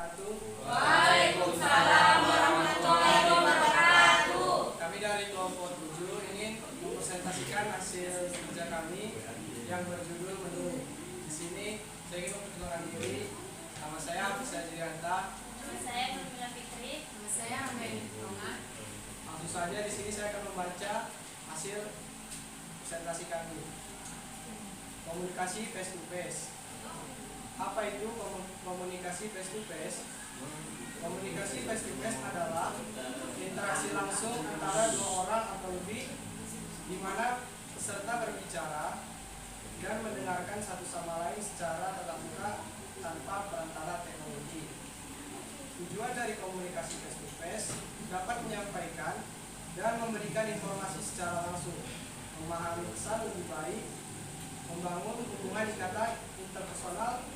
wabarakatuh. Waalaikumsalam warahmatullahi wabarakatuh. Kami dari kelompok 7 ingin mempresentasikan hasil kerja kami yang berjudul menu. Di sini saya ingin memperkenalkan diri. Nama saya Bisa Jirianta. Nama saya Nurmila Fitri. Nama saya Amel Roma. Langsung saja di sini saya akan membaca hasil presentasi kami. Komunikasi face to face. Apa itu komunikasi face to face? Komunikasi face to face adalah interaksi langsung antara dua orang atau lebih di mana peserta berbicara dan mendengarkan satu sama lain secara tatap muka tanpa perantara teknologi. Tujuan dari komunikasi face to face dapat menyampaikan dan memberikan informasi secara langsung, memahami pesan lebih baik, membangun hubungan ikatan interpersonal,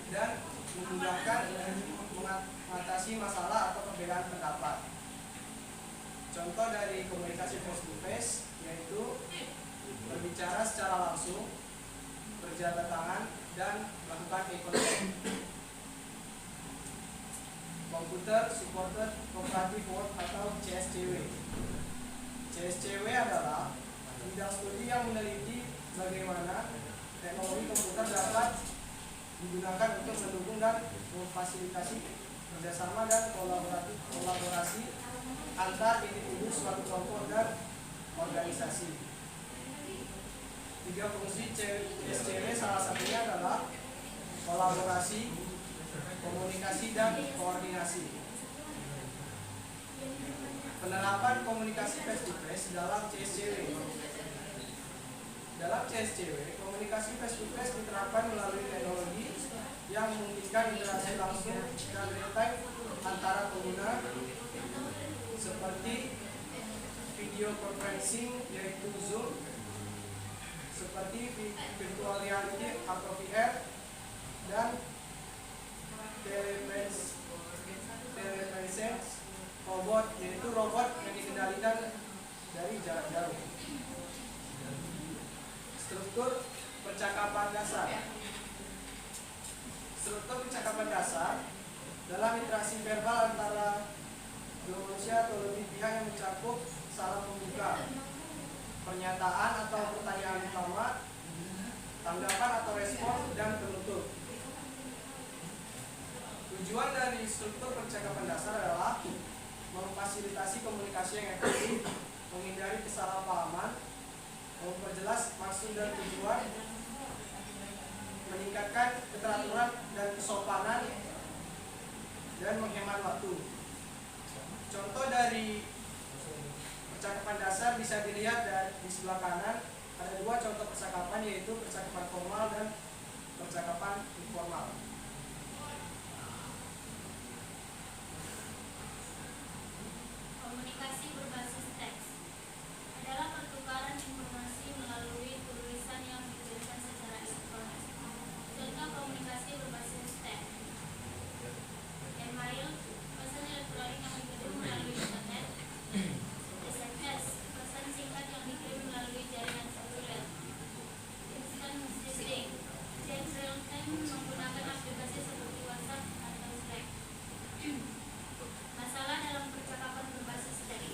dan memudahkan mengatasi masalah atau perbedaan pendapat. Contoh dari komunikasi face to face yaitu berbicara secara langsung, berjabat tangan, dan melakukan eye contact. Computer Supported Cooperative Work atau CSCW. CSCW adalah bidang studi yang meneliti bagaimana teknologi komputer dapat digunakan untuk mendukung dan memfasilitasi kerjasama dan kolaborasi antar individu suatu kelompok dan organisasi. 3 fungsi CSCW salah satunya adalah kolaborasi, komunikasi, dan koordinasi. Penerapan komunikasi face to face dalam CSCW. Dalam CSCW, komunikasi face to face diterapkan melalui teknologi yang memungkinkan interaksi langsung dan real time antara pengguna seperti video conferencing yaitu Zoom, seperti virtual reality atau VR, dan telepresence robot yaitu robot yang dikendalikan dari jarak jauh. Struktur percakapan dasar. Struktur percakapan dasar dalam interaksi verbal antara dua manusia atau lebih pihak yang mencakup salam pembuka, pernyataan atau pertanyaan utama, tanggapan atau respon, dan penutup. Tujuan dari struktur percakapan dasar adalah memfasilitasi komunikasi yang efektif, menghindari kesalahpahaman, memperjelas maksud dan tujuan, meningkatkan keteraturan dan kesopanan, dan menghemat waktu. Contoh dari percakapan dasar bisa dilihat di sebelah kanan. Ada 2 contoh percakapan, yaitu percakapan formal dan percakapan informal. Komunikasi berbasis teks adalah pertukaran informasi melalui tulisan yang dikirimkan secara elektronik. Contoh komunikasi berbasis teks: email, pesan elektronik yang dikirim melalui internet; SMS, pesan singkat yang dikirim melalui jaringan seluler; instant messaging, chat real time menggunakan aplikasi seperti WhatsApp atau Slack. Masalah dalam percakapan berbasis teks.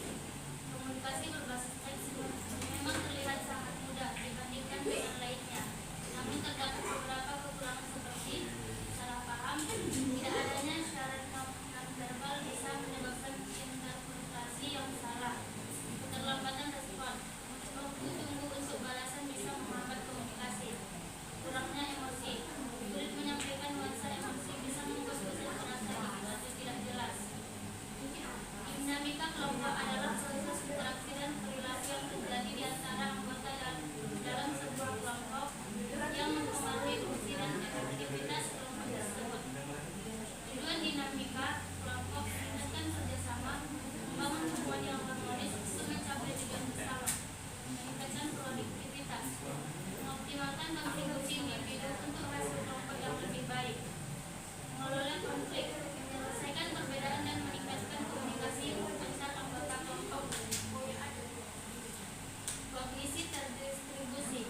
Komunikasi berbasis teks memang terlihat sangat mudah dibandingkan dengan lainnya. Namun terdapat beberapa kekurangan seperti salah paham, tidak adanya syarat non-verbal bisa menyebabkan interpretasi yang salah, keterlambatan respon, waktu tunggu untuk balasan bisa menghambat komunikasi, kurangnya emosi, sulit menyampaikan nuansa emosi bisa membuat pesan terasa atau tidak jelas. Dinamika kelompok adalah proses interaksi dan perilaku yang terjadi di antara anggota dalam sebuah kelompok yang mempengaruhi fungsi dan efektivitas kelompok tersebut. Tujuan dinamika kelompok meningkatkan kerjasama, membangun hubungan yang harmonis untuk mencapai tujuan bersama, meningkatkan produktivitas, mengoptimalkan kontribusi individu untuk hasil kelompok yang lebih baik, mengelola konflik, menyelesaikan perbedaan dan meningkatkan komunikasi antar anggota kelompok. Kognisi terdistribusi.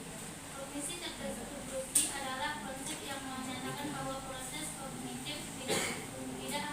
Kognisi terdistribusi adalah konsep yang menyatakan bahwa proses kognitif tidak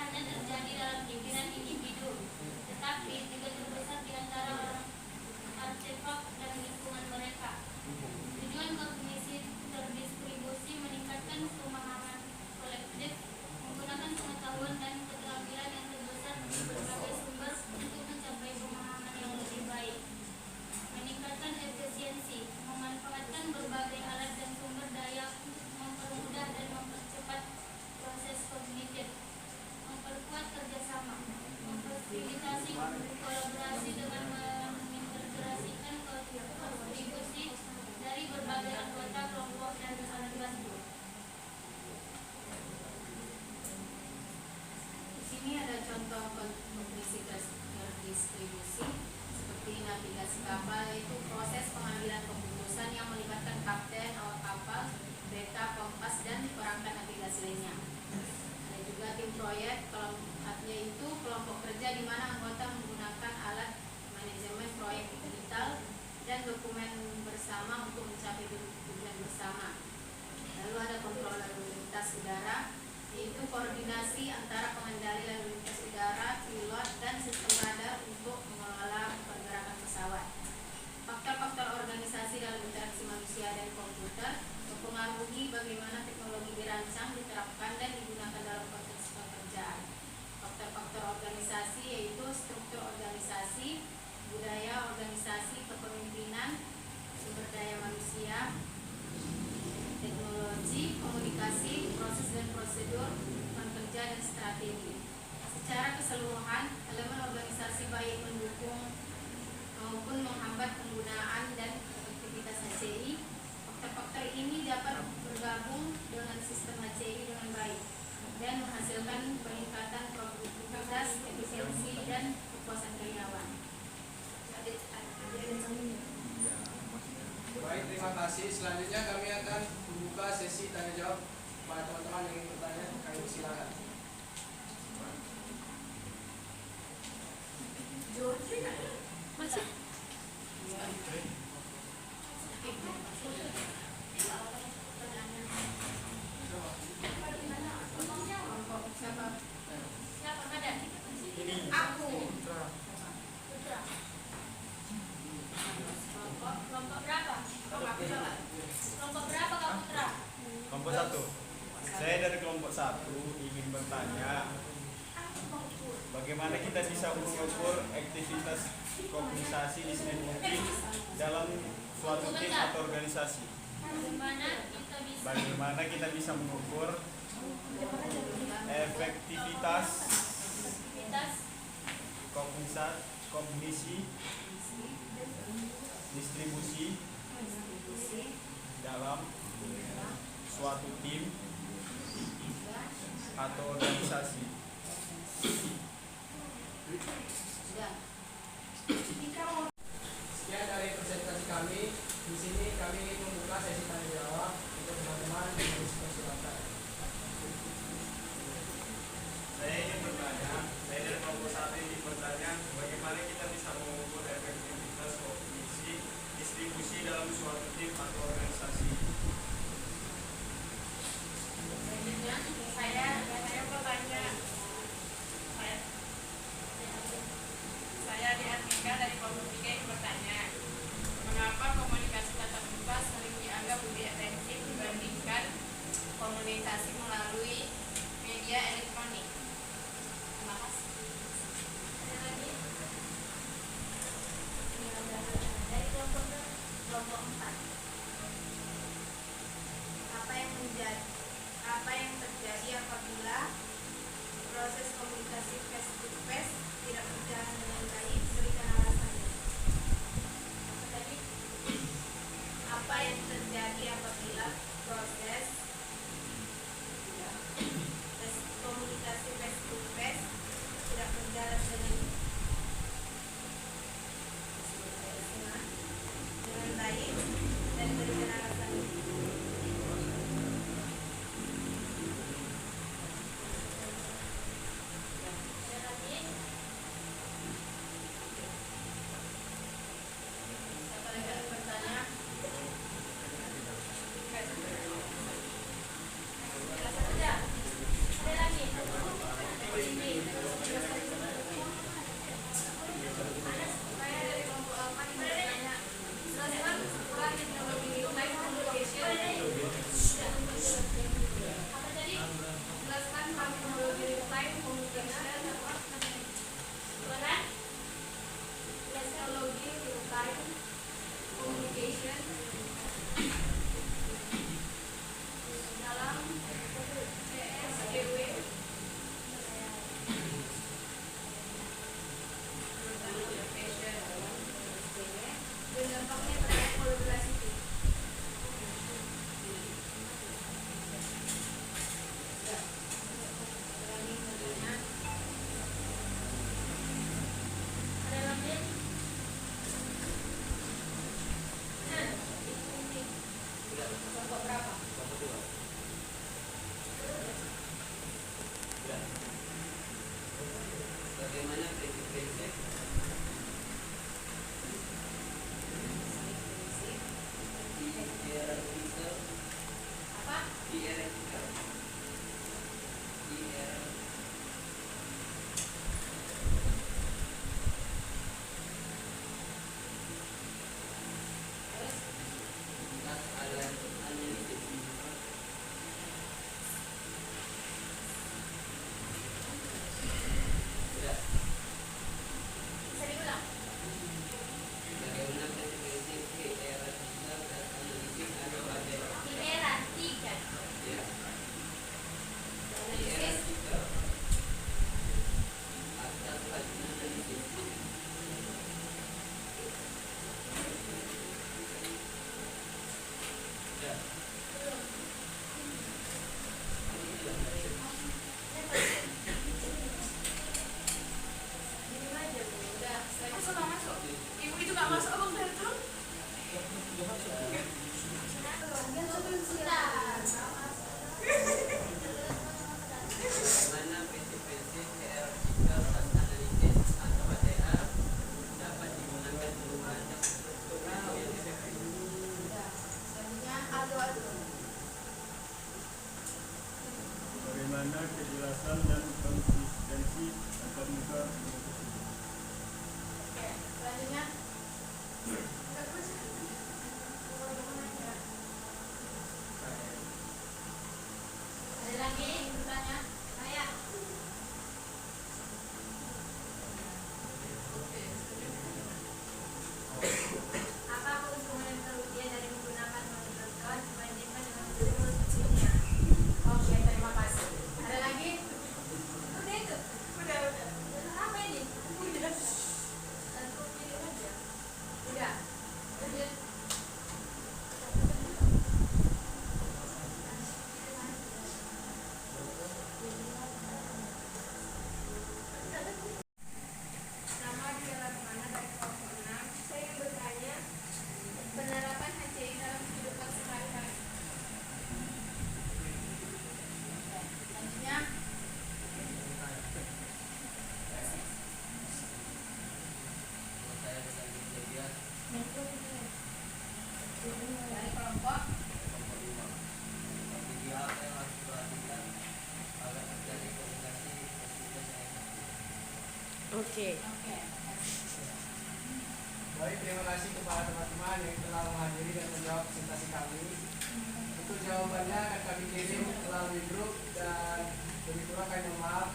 sini ada contoh kognisi terdistribusi seperti navigasi kapal, yaitu proses pengambilan keputusan yang melibatkan kapten, awak kapal, peta, kompas, dan perangkat navigasi lainnya. Ada juga tim proyek, yaitu kelompok kerja di mana anggota menggunakan alat manajemen proyek digital dan dokumen bersama untuk mencapai tujuan bersama. Lalu ada kontrol lalu lintas udara, yaitu koordinasi antara pengendali lalu lintas udara, pilot, dan sistem radar untuk mengelola pergerakan pesawat. Faktor-faktor organisasi dalam interaksi manusia dan komputer mempengaruhi bagaimana teknologi dirancang, diterapkan, dan digunakan dalam konteks pekerjaan. Faktor-faktor organisasi yaitu struktur organisasi, budaya organisasi, kepemimpinan, sumber daya manusia, teknologi, komunikasi, proses dan prosedur, kerja dan strategi. Secara keseluruhan, elemen organisasi baik mendukung maupun menghambat penggunaan dan aktivitas HCI. Faktor-faktor ini dapat bergabung dengan sistem HCI dengan baik dan menghasilkan peningkatan produktivitas, efisiensi, dan kepuasan karyawan. Baik, terima kasih. Selanjutnya kami akan membuka sesi tanya jawab pada teman-teman yang ingin bertanya. Kami silakan. Masih? Siapa ada? Aku. Kelompok berapa? Kelompok berapa kamu Putra? Kelompok 1. Saya dari kelompok 1 ingin bertanya, bagaimana kita bisa mengukur aktivitas komunikasi distribusi dalam suatu tim atau organisasi? Bagaimana kita bisa mengukur efektivitas kognisi distribusi dalam suatu tim atau organisasi? Sekian dari presentasi kami. Di sini kami ingin membuka sesi tanya jawab untuk teman-teman yang silakan. Saya ingin bertanya, saya dari kelompok 1 ingin bertanya, bagaimana kita bisa mengukur efektivitas kognisi distribusi dalam suatu tim atau organisasi? Selanjutnya saya bertanya. Saya Diartika dari kelompok 3 yang bertanya, mengapa komunikasi tatap muka sering dianggap lebih efektif dibandingkan komunikasi melalui media elektronik? Terima kasih. Ada lagi? Ini ada dari kelompok 4. Apa yang terjadi apabila proses komunikasi face to face tidak berjalan dengan baik? Berikan alasannya. Apa tadi? Apa yang terjadi apabila proses komunikasi face to face tidak berjalan dengan baik, dan berikan alasannya. Ada lagi? Siapa lagi yang bertanya? Ada? Ada lagi? Ini. Saya dari kelompok 4 yang bertanya, jelaskan peran teknologi real-time communication. Apa tadi? Jelaskan peran teknologi real-time communication. Peran? Teknologi real-time communication dalam CSEW. Dan dampaknya terkait kolaborasi tim. Berani bertanya. Bagaimana prinsip-prinsip hierarkical Apa? hierarkical Terus analisis sudah. bisa diulang. Bagaimana prinsip-prinsip hierarkical dan analisis ada pada Hierarki kan. ya Analisis. hierarkical atas analisis ya Ini aja Bu. Udah. Masuk Bang, masuk. Ibu itu nggak masuk Abang datang. bagaimana prinsip-prinsip hierarkical dan analisis atau HTR dapat digunakan untuk merancang struktur ilmu yang efektif. Selanjutnya adu-adu. Bagaimana kejelasan dan konsistensi antar muka Oke. Selanjutnya ada lagi bertanya? Saya. Apa keuntungan dan kerugian dari menggunakan monitor cloud dibandingkan dengan menggunakan kecilnya? Oke, terima kasih. Ada lagi? Udah itu. Udah. Apa ini? Udah. Satu pilih aja. Udah. Lanjut. Nama adalah mana dari kelompok 6. Saya ingin bertanya penerapan HCI dalam kehidupan sehari-hari. Selanjutnya. Kalau saya dengan media Dari kelompok nomor 5 jadi apa yang harus diperhatikan agar terjadi komunikasi efektif dan efektif. Oke. Baik, terima kasih kepada teman-teman yang telah menghadiri dan menjawab presentasi kami. Untuk jawabannya akan kami kirim melalui grup dan lebih kurang kami mohon maaf